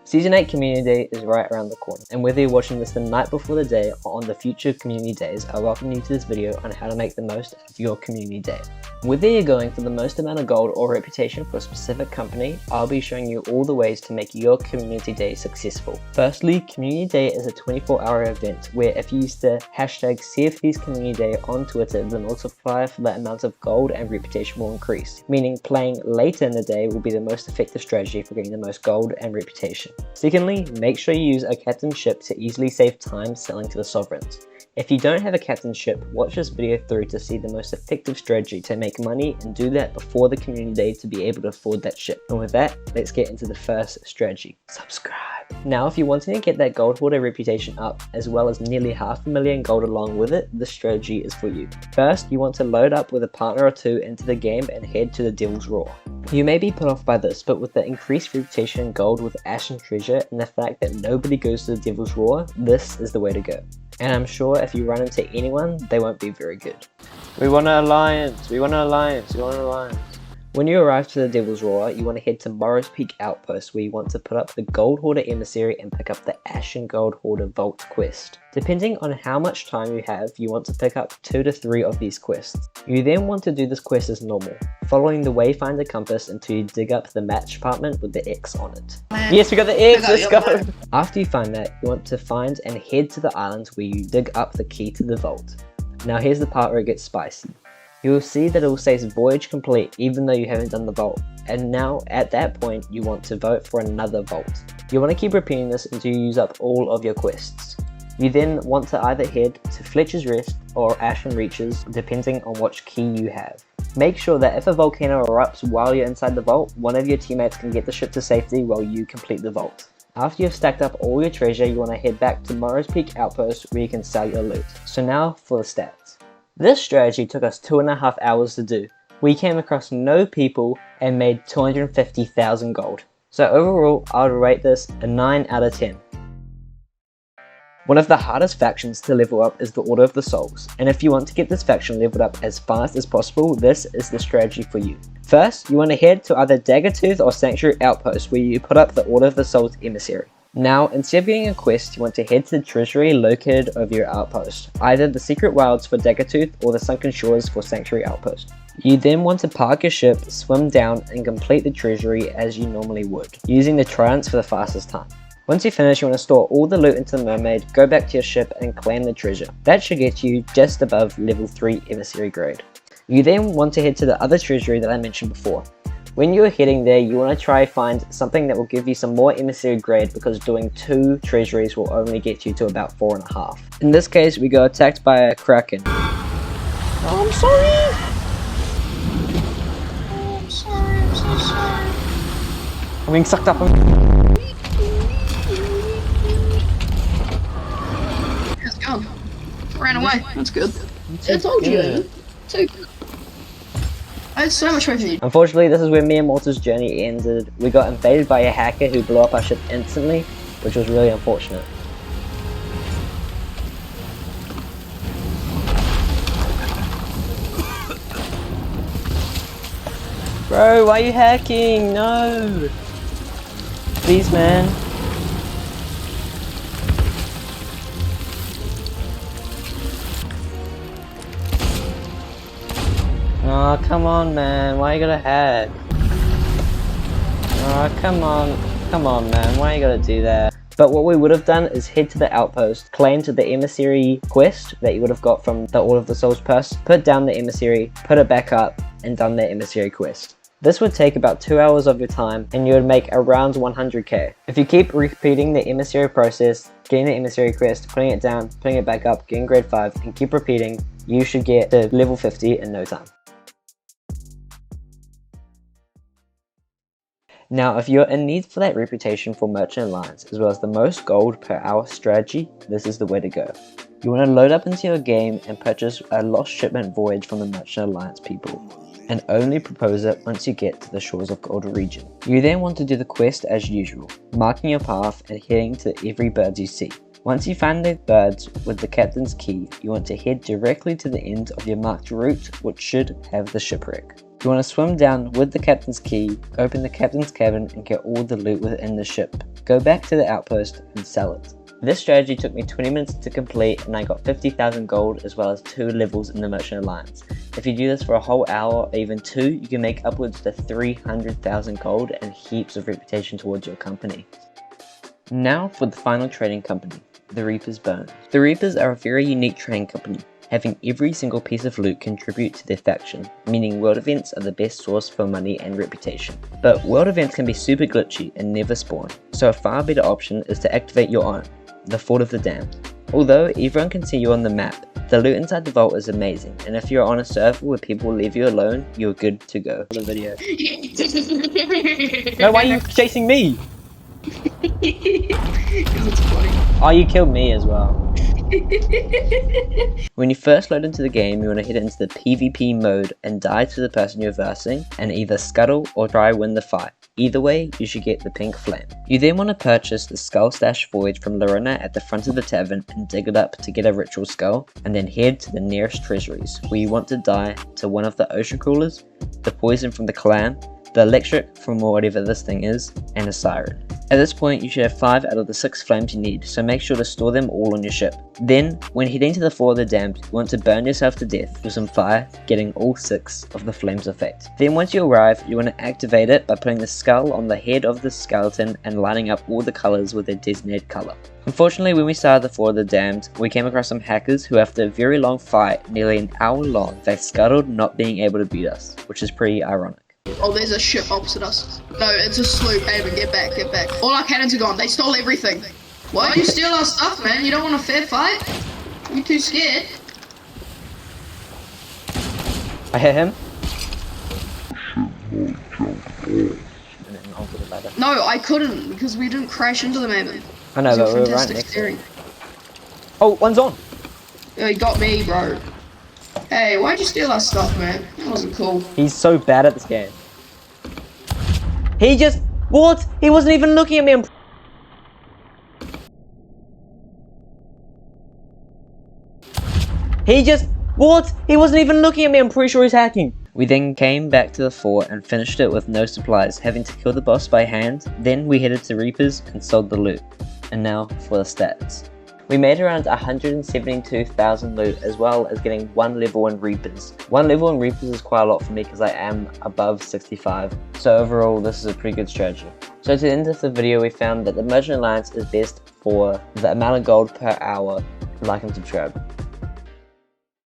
Season 8 Community Day is right around the corner, and whether you're watching this the night before the day or on the future community days, I welcome you to this video on how to make the most of your community day. Whether you're going for the most amount of gold or reputation for a specific company, I'll be showing you all the ways to make your community day successful. Firstly, Community Day is a 24-hour event where if you use the hashtag CFTheves Community Day on Twitter, the multiplier for the amount of gold and reputation will increase, meaning playing later in the day will be the most effective strategy for getting the most gold and reputation. Secondly, make sure you use a captain ship to easily save time selling to the sovereigns. If you don't have a captain ship, watch this video through to see the most effective strategy to make money, and do that before the community day to be able to afford that ship. And with that, let's get into the first strategy. Subscribe. Now, if you're wanting to get that gold hoarder reputation up, as well as nearly 500,000 gold along with it, this strategy is for you. First, you want to load up with a partner or two into the game and head to the Devil's Roar. You may be put off by this, but with the increased reputation in gold with Ashen Treasure and the fact that nobody goes to the Devil's Roar, this is the way to go. And I'm sure if you run into anyone, they won't be very good. We want an alliance, we want an alliance, we want an alliance. When you arrive to the Devil's Roar, you want to head to Morrow's Peak Outpost, where you want to put up the Gold Hoarder Emissary and pick up the Ashen Gold Hoarder Vault quest. Depending on how much time you have, you want to pick up 2 to 3 of these quests. You then want to do this quest as normal, following the Wayfinder compass until you dig up the match apartment with the X on it. Yes, we got the X, let's go! After you find that, you want to find and head to the island where you dig up the key to the vault. Now here's the part where it gets spicy. You will see that it will say voyage complete even though you haven't done the vault, and now at that point you want to vote for another vault. You want to keep repeating this until you use up all of your quests. You then want to either head to Fletcher's Rest or Ashen Reaches depending on which key you have. Make sure that if a volcano erupts while you're inside the vault, one of your teammates can get the ship to safety while you complete the vault. After you've stacked up all your treasure, you want to head back to Morrow's Peak Outpost where you can sell your loot. So now for the stats. This strategy took us 2.5 hours to do. We came across no people and made 250,000 gold. So overall, I would rate this a 9 out of 10. One of the hardest factions to level up is the Order of the Souls, and if you want to get this faction leveled up as fast as possible, this is the strategy for you. First, you want to head to either Daggertooth or Sanctuary Outpost where you put up the Order of the Souls Emissary. Now, instead of getting a quest, you want to head to the treasury located over your outpost, either the Secret Wilds for Daggertooth or the Sunken Shores for Sanctuary Outpost. You then want to park your ship, swim down, and complete the treasury as you normally would, using the tridents for the fastest time. Once you finish, you want to store all the loot into the mermaid, go back to your ship, and claim the treasure. That should get you just above level 3 emissary grade. You then want to head to the other treasury that I mentioned before. When you're heading there, you want to try find something that will give you some more emissary grade, because doing 2 treasuries will only get you to about 4.5. In this case, we got attacked by a kraken. Oh, I'm sorry! Oh, I'm sorry, I'm so sorry. I'm being sucked up. Let's go. Ran away, that's good. I told you. Too good. I had so much revenue. Unfortunately, this is where me and Walter's journey ended. We got invaded by a hacker who blew up our ship instantly, which was really unfortunate. Bro, why are you hacking? No! Please, man. Oh, come on, man. Why you gotta hack? Oh, come on, man. Why you gotta do that? But what we would have done is head to the outpost, claim to the emissary quest that you would have got from the Order of the Souls purse, put down the emissary, put it back up, and done the emissary quest. This would take about 2 hours of your time, and you would make around 100k. If you keep repeating the emissary process, getting the emissary quest, putting it down, putting it back up, getting grade 5, and keep repeating, you should get to level 50 in no time. Now, if you're in need for that reputation for Merchant Alliance, as well as the most gold per hour strategy, this is the way to go. You want to load up into your game and purchase a Lost Shipment Voyage from the Merchant Alliance people, and only propose it once you get to the Shores of Gold region. You then want to do the quest as usual, marking your path and heading to every bird you see. Once you find the birds with the captain's key, you want to head directly to the end of your marked route, which should have the shipwreck. You want to swim down with the captain's key, open the captain's cabin and get all the loot within the ship. Go back to the outpost and sell it. This strategy took me 20 minutes to complete and I got 50,000 gold as well as 2 levels in the Merchant Alliance. If you do this for a whole hour or even 2, you can make upwards to 300,000 gold and heaps of reputation towards your company. Now for the final trading company, the Reefers Bones. The Reefers are a very unique trading company, having every single piece of loot contribute to their faction, meaning world events are the best source for money and reputation. But world events can be super glitchy and never spawn, so a far better option is to activate your own, the Fort of the Damned. Although everyone can see you on the map, the loot inside the vault is amazing, and if you're on a server where people leave you alone, you're good to go. The video. No, why are you chasing me? Because it's funny. Oh, you killed me as well. When you first load into the game, you want to head into the PvP mode and die to the person you're versing, and either scuttle or try win the fight. Either way, you should get the pink flame. You then want to purchase the Skull Stash Void from Lorena at the front of the tavern and dig it up to get a ritual skull, and then head to the nearest treasuries, where you want to die to one of the ocean crawlers, the poison from the clan, the electric from whatever this thing is, and a siren. At this point, you should have 5 out of the 6 flames you need, so make sure to store them all on your ship. Then, when heading to the Fort of the Damned, you want to burn yourself to death with some fire, getting all 6 of the flames effect. Then once you arrive, you want to activate it by putting the skull on the head of the skeleton and lining up all the colours with their designated colour. Unfortunately, when we started the Fort of the Damned, we came across some hackers who after a very long fight, nearly an hour long, they scuttled not being able to beat us, which is pretty ironic. Oh, there's a ship opposite us. No, it's a sloop, Haven, get back, get back. All our cannons are gone, they stole everything. Why'd you steal our stuff, man? You don't want a fair fight? You too scared? I hit him. No, I couldn't, because we didn't crash into them, Haven. I know, but we were right next to him. Oh, one's on! Yeah, he got me, bro. Hey, why'd you steal our stuff, man? That wasn't cool. He's so bad at this game. He just... What? He wasn't even looking at me. He just... What? He wasn't even looking at me. I'm pretty sure he's hacking. We then came back to the fort and finished it with no supplies, having to kill the boss by hand. Then we headed to Reefers and sold the loot. And now for the stats. We made around 172,000 loot as well as getting 1 level in Reapers. 1 level in Reapers is quite a lot for me because I am above 65. So overall this is a pretty good strategy. So to the end of the video we found that the Merchant Alliance is best for the amount of gold per hour. Like and subscribe.